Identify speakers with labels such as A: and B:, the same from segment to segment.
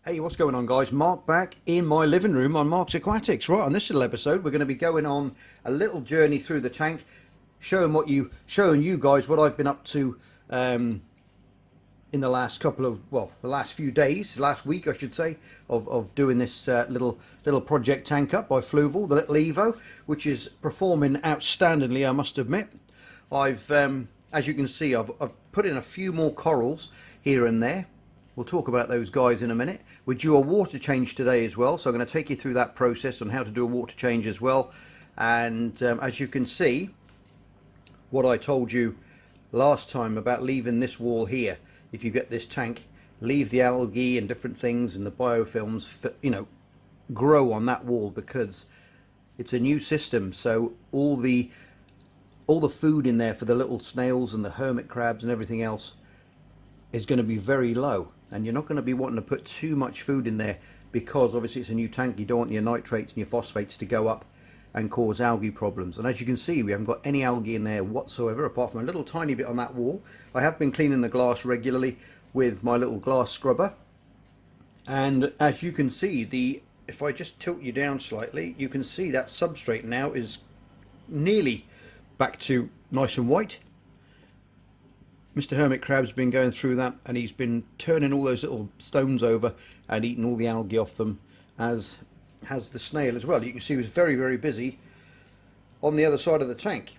A: Hey, what's going on, guys? Mark back in my living room on Mark's Aquatics. Right, on this little episode, we're going to be going on a little journey through the tank, showing you guys what I've been up to in the last the last few days, last week, I should say, of doing this little project tank up by Fluval, the little Evo, which is performing outstandingly, I must admit. I've, as you can see, I've put in a few more corals here and there. We'll talk about those guys in a minute. We're due a water change today as well, so I'm going to take you through that process on how to do a water change as well. And as you can see, what I told you last time about leaving this wall here, if you get this tank, leave the algae and different things and the biofilms, grow on that wall, because it's a new system. So all the food in there for the little snails and the hermit crabs and everything else is going to be very low, and you're not going to be wanting to put too much food in there, because obviously it's a new tank. You don't want your nitrates and your phosphates to go up and cause algae problems. And as you can see, we haven't got any algae in there whatsoever, apart from a little tiny bit on that wall. I have been cleaning the glass regularly with my little glass scrubber, and as you can see, if I just tilt you down slightly, you can see that substrate now is nearly back to nice and white. Mr. Hermit Crab's been going through that, and he's been turning all those little stones over and eating all the algae off them, as has the snail as well. You can see he was very, very busy on the other side of the tank.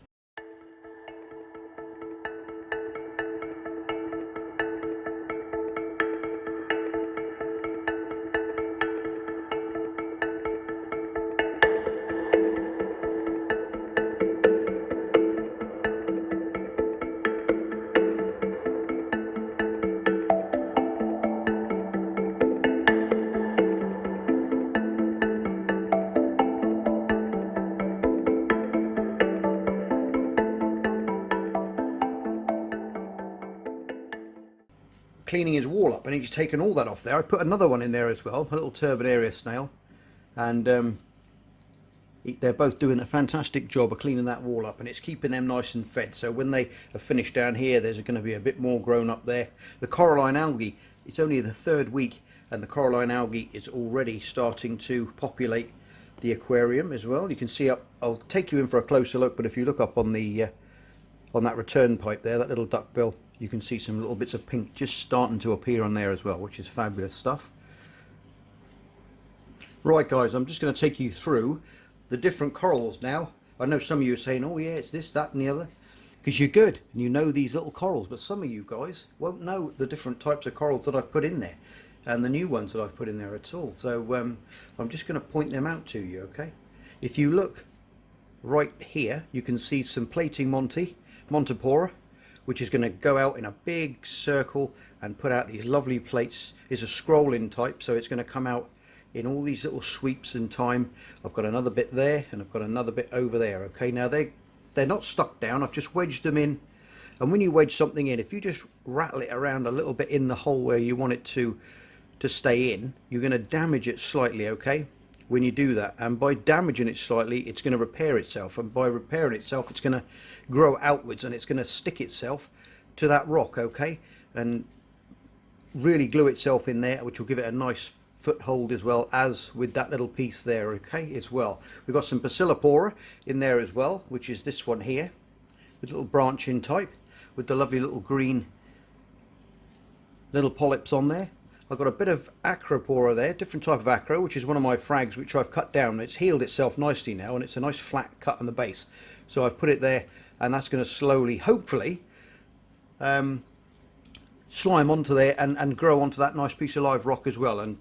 A: Cleaning his wall up, and he's taken all that off there. I put another one in there as well, a little turbidaria snail, and they're both doing a fantastic job of cleaning that wall up, and it's keeping them nice and fed. So when they are finished down here, there's going to be a bit more grown up there. The coralline algae, it's only the third week, and the coralline algae is already starting to populate the aquarium as well. You can see up, I'll take you in for a closer look, but if you look up on the on that return pipe there, that little duckbill, you can see some little bits of pink just starting to appear on there as well, which is fabulous stuff. Right, guys, I'm just going to take you through the different corals now. I know some of you are saying, oh yeah, it's this, that and the other, because you're good and you know these little corals, but some of you guys won't know the different types of corals that I've put in there and the new ones that I've put in there at all. So I'm just going to point them out to you, okay? If you look right here, you can see some plating Montipora, which is going to go out in a big circle and put out these lovely plates. It's a scrolling type, so it's going to come out in all these little sweeps in time. I've got another bit there, and I've got another bit over there. Okay, now they're not stuck down. I've just wedged them in, and when you wedge something in, if you just rattle it around a little bit in the hole where you want it to stay in, you're going to damage it slightly, okay, when you do that. And by damaging it slightly, it's going to repair itself, and by repairing itself, it's going to grow outwards, and it's going to stick itself to that rock, okay, and really glue itself in there, which will give it a nice foothold, as well as with that little piece there, okay, as well. We've got some Bacillopora in there as well, which is this one here, with little branching type, with the lovely little green little polyps on there. I've got a bit of Acropora there, different type of acro, which is one of my frags, which I've cut down. It's healed itself nicely now, and it's a nice flat cut on the base. So I've put it there, and that's going to slowly, hopefully, slime onto there and grow onto that nice piece of live rock as well, and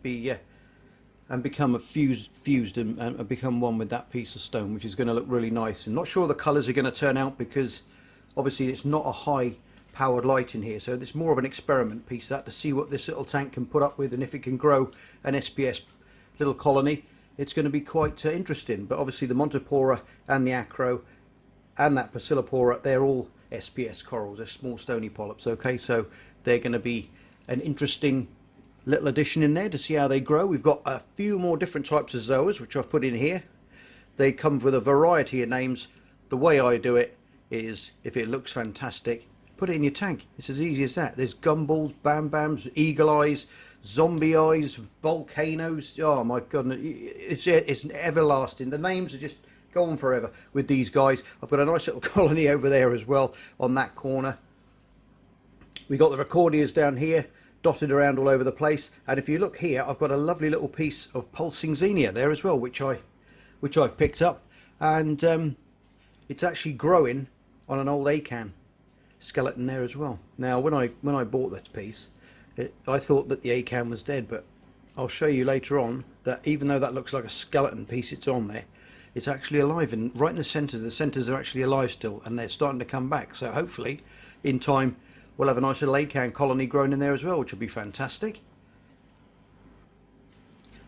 A: become fused and become one with that piece of stone, which is going to look really nice. And not sure the colours are going to turn out, because obviously it's not a high powered light in here, so it's more of an experiment piece, that, to see what this little tank can put up with, and if it can grow an SPS little colony, it's going to be quite interesting. But obviously the Montipora and the Acro and that Bacillopora, they're all SPS corals, they're small stony polyps, okay, so they're going to be an interesting little addition in there to see how they grow. We've got a few more different types of zoas, which I've put in here. They come with a variety of names. The way I do it is, if it looks fantastic, put it in your tank. It's as easy as that. There's gumballs, bam bams, eagle eyes, zombie eyes, volcanoes. Oh my goodness, it's everlasting. The names are just go on forever with these guys. I've got a nice little colony over there as well on that corner. We got the recordias down here dotted around all over the place, and if you look here, I've got a lovely little piece of pulsing xenia there as well, which I've picked up, and it's actually growing on an old acan skeleton there as well. Now when I bought this piece, I thought that the acan was dead, but I'll show you later on that even though that looks like a skeleton piece, it's on there, it's actually alive, and right in the centers are actually alive still, and they're starting to come back. So hopefully in time we'll have a nice little acan colony growing in there as well, which will be fantastic.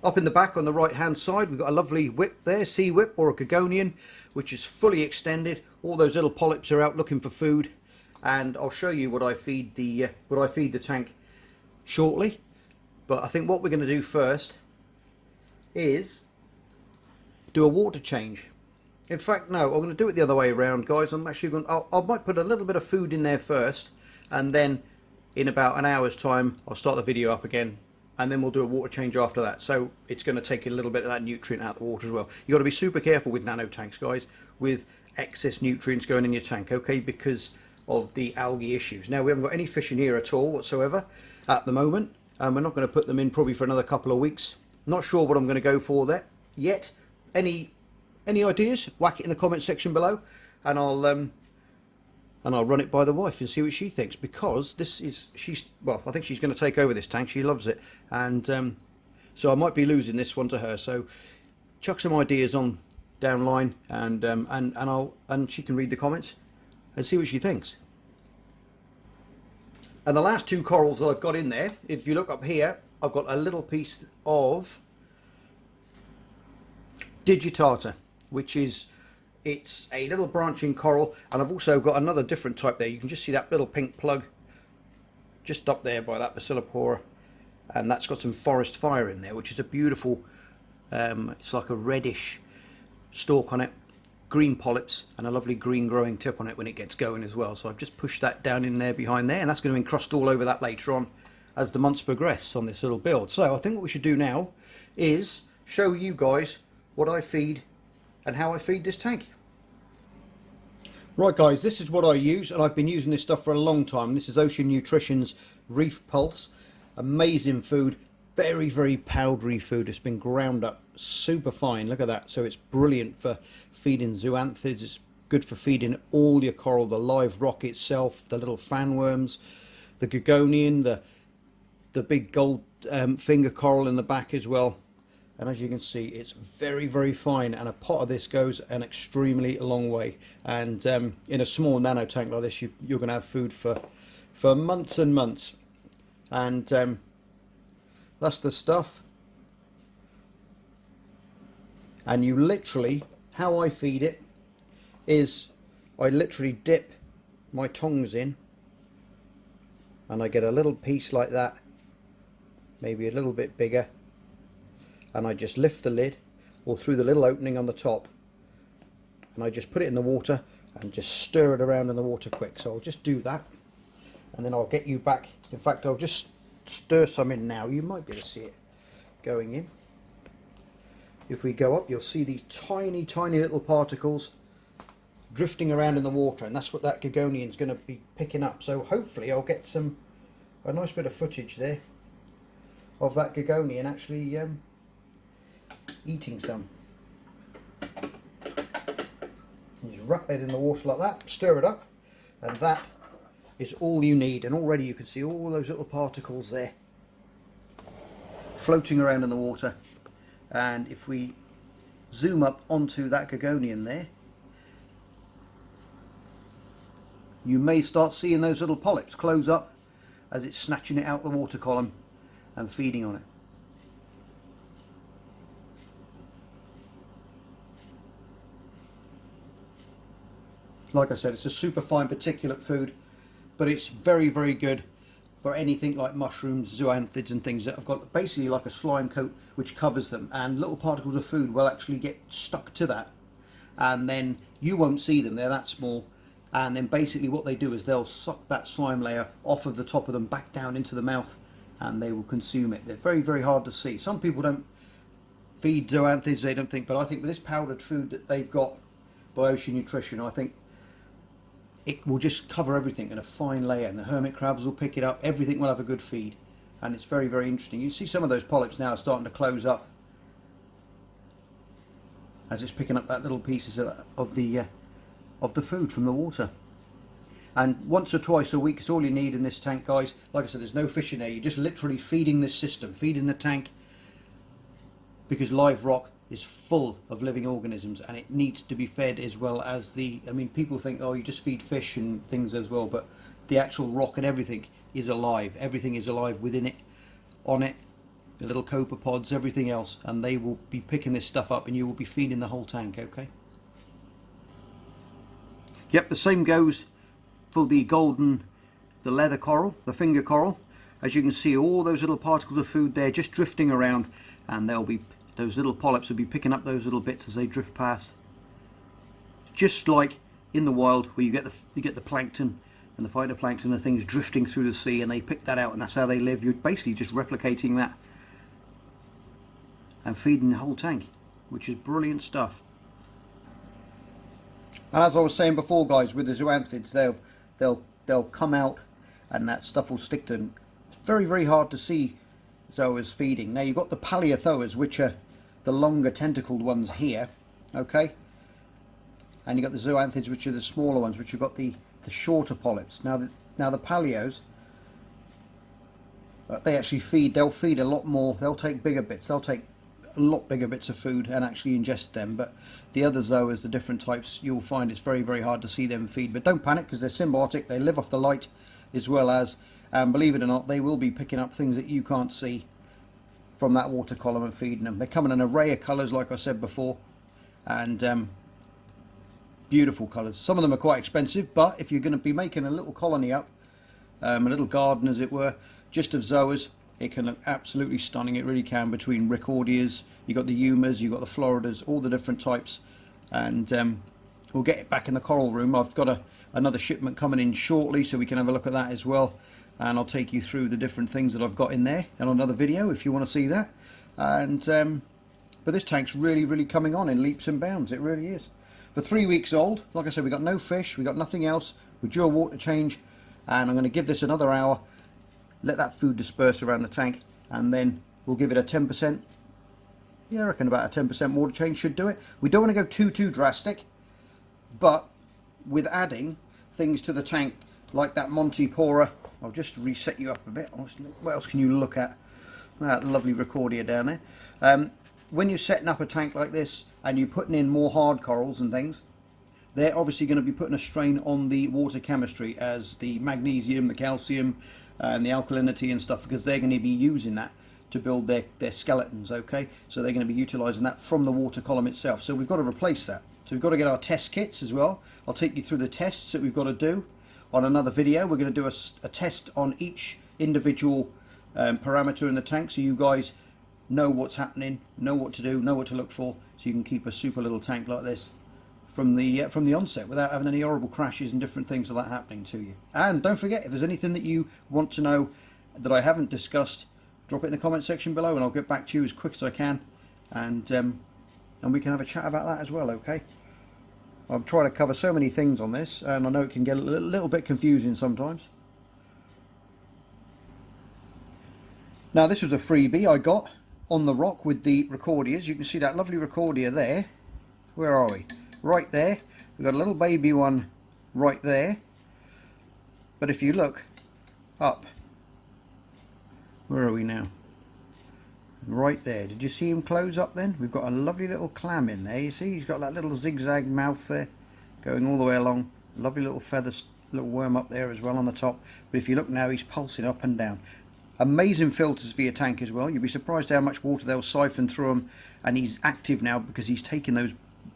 A: Up in the back on the right hand side, we've got a lovely whip there, sea whip or a Gagonian, which is fully extended. All those little polyps are out looking for food, and I'll show you what I feed the tank shortly. But I think what we're going to do first is do a water change. In fact, no, I'm going to do it the other way around, guys. I'm actually going I might put a little bit of food in there first, and then in about an hour's time I'll start the video up again, and then we'll do a water change after that. So it's going to take a little bit of that nutrient out of the water as well. You've got to be super careful with nano tanks, guys, with excess nutrients going in your tank, okay, because of the algae issues. Now we haven't got any fish in here at all whatsoever at the moment, and we're not going to put them in probably for another couple of weeks. Not sure what I'm going to go for there yet. Any ideas? Whack it in the comment section below, and I'll run it by the wife and see what she thinks, because well, I think she's going to take over this tank. She loves it, and so I might be losing this one to her. So chuck some ideas on downline, and she can read the comments and see what she thinks. And the last two corals that I've got in there, if you look up here, I've got a little piece of digitata, which is, it's a little branching coral, and I've also got another different type there. You can just see that little pink plug just up there by that bacillopora, and that's got some forest fire in there, which is a beautiful, it's like a reddish stalk on it, green polyps, and a lovely green growing tip on it when it gets going as well. So I've just pushed that down in there behind there, and that's going to encrust all over that later on as the months progress on this little build. So I think what we should do now is show you guys what I feed and how I feed this tank. Right guys, this is what I use, and I've been using this stuff for a long time. This is Ocean Nutrition's Reef Pulse. Amazing food, very, very powdery food. It's been ground up super fine, look at that. So it's brilliant for feeding zoanthids, it's good for feeding all your coral, the live rock itself, the little fan worms, the Gagonian, the big gold finger coral in the back as well. And as you can see, it's very, very fine, and a pot of this goes an extremely long way. And in a small nano tank like this, you're going to have food for months and months. And that's the stuff. And you literally, how I feed it is I literally dip my tongs in, and I get a little piece like that, maybe a little bit bigger, and I just lift the lid or through the little opening on the top, and I just put it in the water and just stir it around in the water quick. So I'll just do that, and then I'll get you back. In fact, I'll just stir some in now. You might be able to see it going in. If we go up, you'll see these tiny, tiny little particles drifting around in the water, and that's what that Gagonian is going to be picking up. So hopefully I'll get a nice bit of footage there of that Gagonian actually eating some. Just wrap it in the water like that, stir it up, and that is all you need. And already you can see all those little particles there floating around in the water. And if we zoom up onto that Gagonian there, you may start seeing those little polyps close up as it's snatching it out of the water column and feeding on it. Like I said, it's a super fine particulate food, but it's very, very good for anything like mushrooms, zoanthids and things that have got basically like a slime coat which covers them, and little particles of food will actually get stuck to that, and then you won't see them, they're that small, and then basically what they do is they'll suck that slime layer off of the top of them back down into the mouth, and they will consume it. They're very, very hard to see. Some people don't feed zoanthids, they don't think, but I think with this powdered food that they've got by Ocean Nutrition, I think it will just cover everything in a fine layer, and the hermit crabs will pick it up. Everything will have a good feed, and it's very, very interesting. You see some of those polyps now are starting to close up as it's picking up that little pieces of the food from the water. And once or twice a week is all you need in this tank, guys. Like I said, there's no fish in there. You're just literally feeding this system, feeding the tank, because live rock is full of living organisms, and it needs to be fed as well as I mean, people think, oh, you just feed fish and things as well, but the actual rock and everything is alive. Everything is alive within it, on it, the little copepods, everything else, and they will be picking this stuff up, and you will be feeding the whole tank, okay? Yep, the same goes for the leather coral, the finger coral. As you can see, all those little particles of food there just drifting around, and those little polyps will be picking up those little bits as they drift past. Just like in the wild, where you get the plankton and the phytoplankton and things drifting through the sea, and they pick that out, and that's how they live. You're basically just replicating that and feeding the whole tank, which is brilliant stuff. And as I was saying before, guys, with the zoanthids, they'll come out, and that stuff will stick to them. It's very, very hard to see zoas feeding. Now you've got the paleothoas, which are the longer tentacled ones here, okay, and you've got the zoanthids, which are the smaller ones, which have got the shorter polyps. Now the paleos, they actually feed. They'll feed a lot more. They'll take bigger bits. They'll take a lot bigger bits of food and actually ingest them. But the other zoas, the different types, you'll find it's very, very hard to see them feed. But don't panic, because they're symbiotic. They live off the light as well as, and believe it or not, they will be picking up things that you can't see from that water column and feeding them. They come in an array of colours, like I said before, and beautiful colours. Some of them are quite expensive, but if you're going to be making a little colony up, a little garden as it were, just of zoas, it can look absolutely stunning. It really can. Between Ricordias, you've got the Yumas, you've got the Floridas, all the different types, and we'll get it back in the coral room. I've got another shipment coming in shortly, so we can have a look at that as well, and I'll take you through the different things that I've got in there in another video if you want to see that. And but this tank's really, really coming on in leaps and bounds. It really is. For 3 weeks old, like I said, we got no fish, we got nothing else. We're due a water change, and I'm going to give this another hour, let that food disperse around the tank, and then we'll give it a 10%. Yeah, I reckon about a 10% water change should do it. We don't want to go too drastic, but with adding things to the tank like that Montipora, I'll just reset you up a bit. What else can you look at? That lovely Ricordia down there. When you're setting up a tank like this and you're putting in more hard corals and things, they're obviously going to be putting a strain on the water chemistry, as the magnesium, the calcium, and the alkalinity and stuff, because they're going to be using that to build their skeletons, okay? So they're going to be utilising that from the water column itself. So we've got to replace that. So we've got to get our test kits as well. I'll take you through the tests that we've got to do on another video. We're going to do a test on each individual parameter in the tank, so you guys know what's happening, know what to do, know what to look for, so you can keep a super little tank like this from the onset without having any horrible crashes and different things like that happening to you. And don't forget, if there's anything that you want to know that I haven't discussed, drop it in the comment section below, and I'll get back to you as quick as I can, and we can have a chat about that as well, okay? I'm trying to cover so many things on this, and I know it can get a little bit confusing sometimes. Now, this was a freebie I got on the rock with the Ricordias. You can see that lovely Ricordia there. Where are we? Right there. We've got a little baby one right there. But if you look up, where are we now? Right there. Did you see him close up then? We've got a lovely little clam in there. You see, he's got that little zigzag mouth there going all the way along. Lovely little feather, little worm up there as well on the top. But if you look now, he's pulsing up and down. Amazing filters for your tank as well. You'll be surprised how much water they'll siphon through them. And he's active now because he's taking those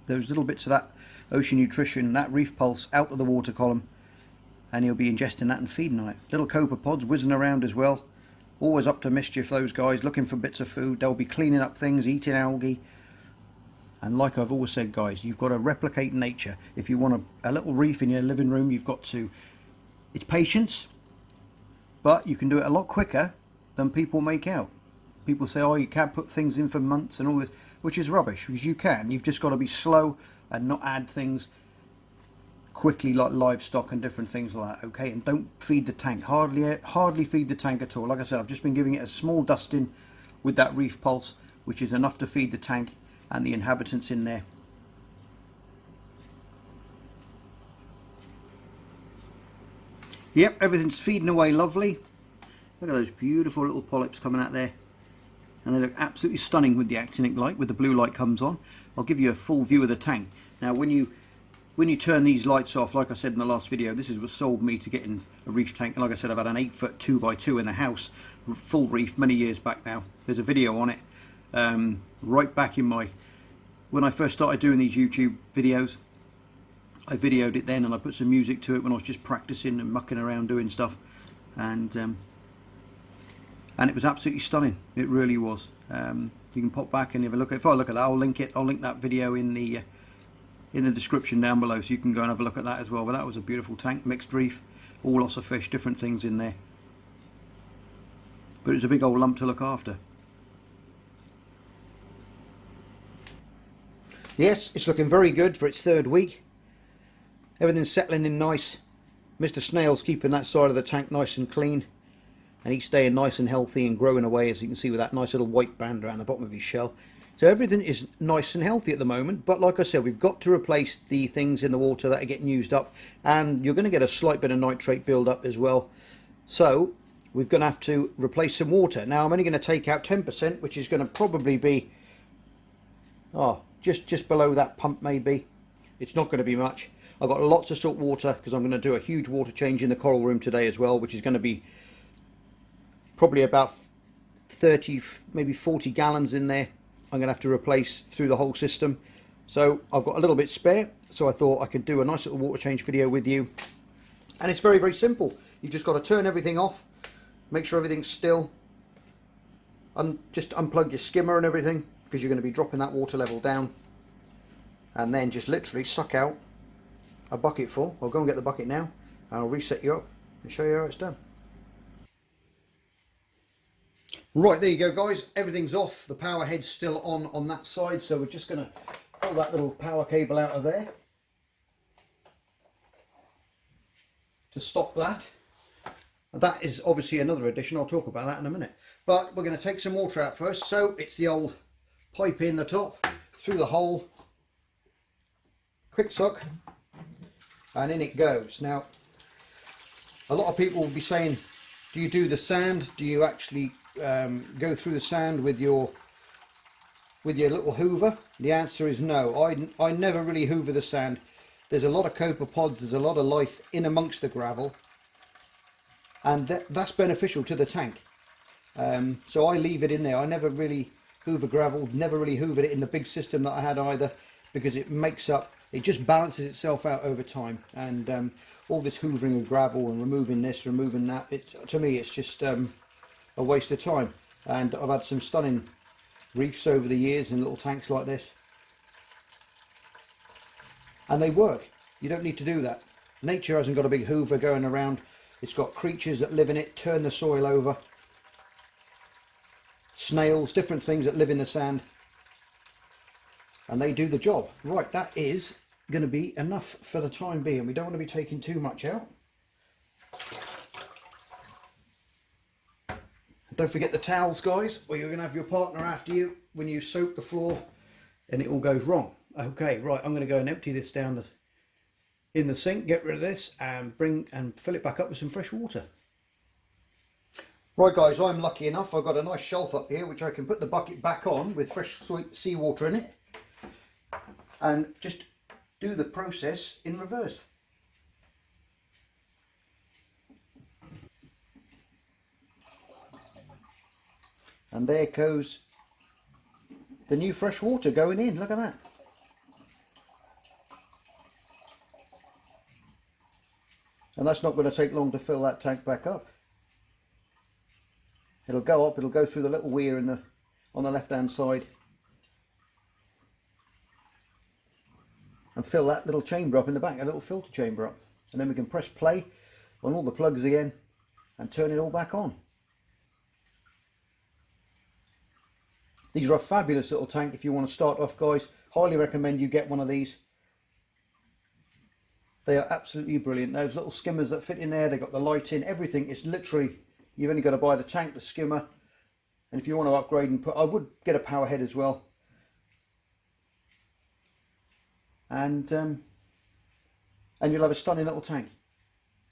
A: little bits of that Ocean Nutrition, that reef pulse, out of the water column, and he'll be ingesting that and feeding on it. Little copepods whizzing around as well. Always up to mischief, those guys, looking for bits of food. They'll be cleaning up things, eating algae, And like I've always said, guys, you've got to replicate nature. If you want a little reef in your living room, you've got to, it's patience, but you can do it a lot quicker than people make out. People say, oh, you can't put things in for months and all this, which is rubbish, because you can. You've just got to be slow and not add things quickly like livestock and different things like that, okay? And don't feed the tank, hardly feed the tank at all. Like I said, I've just been giving it a small dusting with that Reef Pulse, which is enough to feed the tank and the inhabitants in there. Yep, everything's feeding away lovely. Look at those beautiful little polyps coming out there. And they look absolutely stunning with the actinic light, with the blue light comes on. I'll give you a full view of the tank. Now when you turn these lights off, like I said in the last video, this is what sold me to getting a reef tank. And like I said, I've had an 8-foot 2x2 in the house, full reef, many years back now. There's a video on it, right back in when I first started doing these YouTube videos. I videoed it then, and I put some music to it when I was just practicing and mucking around doing stuff. And it was absolutely stunning. It really was. You can pop back and have a look at it. If I look at that, I'll link that video in the description down below, so you can go and have a look at that as well. But that was a beautiful tank, mixed reef, all lots of fish, different things in there. But it was a big old lump to look after. Yes, it's looking very good for its 3rd week. Everything's settling in nice. Mr. Snail's keeping that side of the tank nice and clean, and he's staying nice and healthy and growing away, as you can see with that nice little white band around the bottom of his shell. So everything is nice and healthy at the moment, but like I said, we've got to replace the things in the water that are getting used up, and you're going to get a slight bit of nitrate build up as well. So we're going to have to replace some water. Now I'm only going to take out 10%, which is going to probably be just below that pump maybe. It's not going to be much. I've got lots of salt water because I'm going to do a huge water change in the coral room today as well, which is going to be probably about 30, maybe 40 gallons in there. I'm going to have to replace through the whole system. So I've got a little bit spare, so I thought I could do a nice little water change video with you. And it's very, very simple. You've just got to turn everything off, make sure everything's still, and just unplug your skimmer and everything, because you're going to be dropping that water level down. And then just literally suck out a bucket full. I'll go and get the bucket now, and I'll reset you up and show you how it's done. Right, there you go, guys. Everything's off. The power head's still on that side, so we're just going to pull that little power cable out of there to stop that. That is obviously another addition. I'll talk about that in a minute. But we're going to take some water out first. So it's the old pipe in the top, through the hole, quick suck, and in it goes. Now, a lot of people will be saying, do you do the sand? Do you actually go through the sand with your little hoover? The answer is no. I never really hoover the sand. There's a lot of copepods, there's a lot of life in amongst the gravel, and that's beneficial to the tank. So I leave it in there. I never really hoover gravel, never really hoovered it in the big system that I had either, because it just balances itself out over time. And all this hoovering of gravel and removing this, removing that, to me it's just a waste of time. And I've had some stunning reefs over the years in little tanks like this, and they work. You don't need to do that. Nature hasn't got a big hoover going around. It's got creatures that live in it, turn the soil over, snails, different things that live in the sand, and they do the job. Right, that is going to be enough for the time being. We don't want to be taking too much out. Don't forget the towels, guys, or you're going to have your partner after you when you soak the floor and it all goes wrong. Okay, right, I'm going to go and empty this down in the sink, get rid of this, and fill it back up with some fresh water. Right, guys, I'm lucky enough. I've got a nice shelf up here which I can put the bucket back on with fresh sweet seawater in it and just do the process in reverse. And there goes the new fresh water going in. Look at that. And that's not going to take long to fill that tank back up. It'll go up, it'll go through the little weir on the left hand side. and fill that little chamber up in the back, a little filter chamber up. And then we can press play on all the plugs again and turn it all back on. These are a fabulous little tank if you want to start off, guys. Highly recommend you get one of these. They are absolutely brilliant. Those little skimmers that fit in there, they've got the light in, everything. It's literally, you've only got to buy the tank, the skimmer, and if you want to upgrade and put, I would get a power head as well. And you'll have a stunning little tank.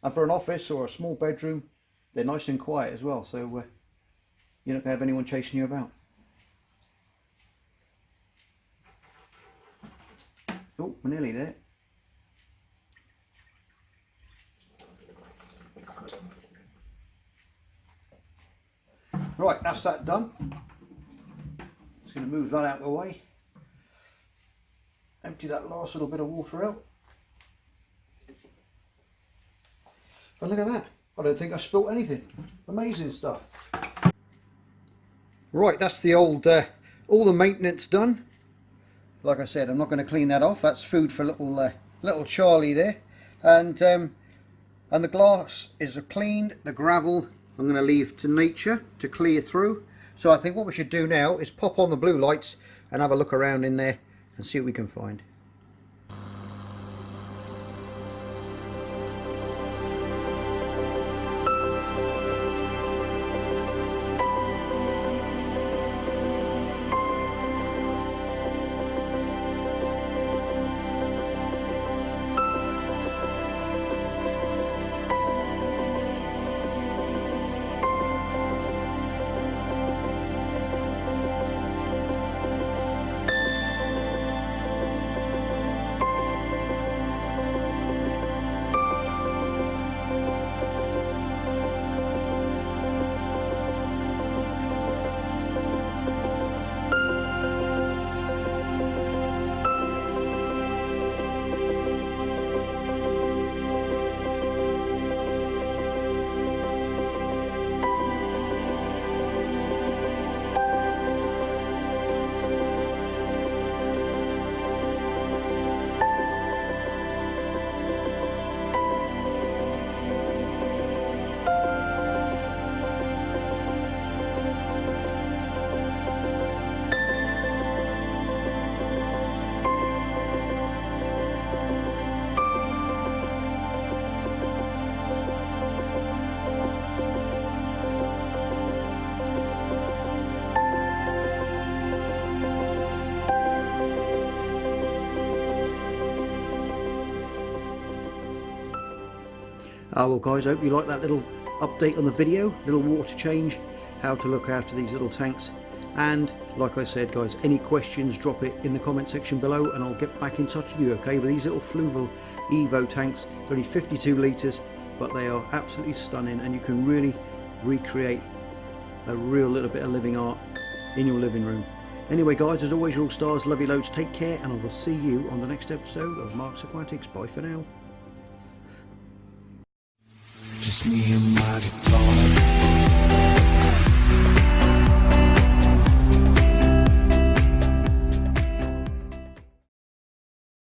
A: And for an office or a small bedroom, they're nice and quiet as well, so you're not going to have anyone chasing you about. Oh, we're nearly there. Right, that's that done. Just going to move that out of the way. Empty that last little bit of water out. And look at that. I don't think I spilt anything. Amazing stuff. Right, that's the old, all the maintenance done. Like I said, I'm not going to clean that off. That's food for little Charlie there. And the glass is cleaned. The gravel I'm going to leave to nature to clear through. So I think what we should do now is pop on the blue lights and have a look around in there and see what we can find. Well guys, I hope you like that little update on the video, little water change, how to look after these little tanks. And like I said guys, any questions, drop it in the comment section below and I'll get back in touch with you, okay? But these little Fluval Evo tanks, they're only 52 litres, but they are absolutely stunning and you can really recreate a real little bit of living art in your living room. Anyway guys, as always, you're all stars, love you loads, take care, and I will see you on the next episode of Mark's Aquatics. Bye for now.
B: Just me and my guitar.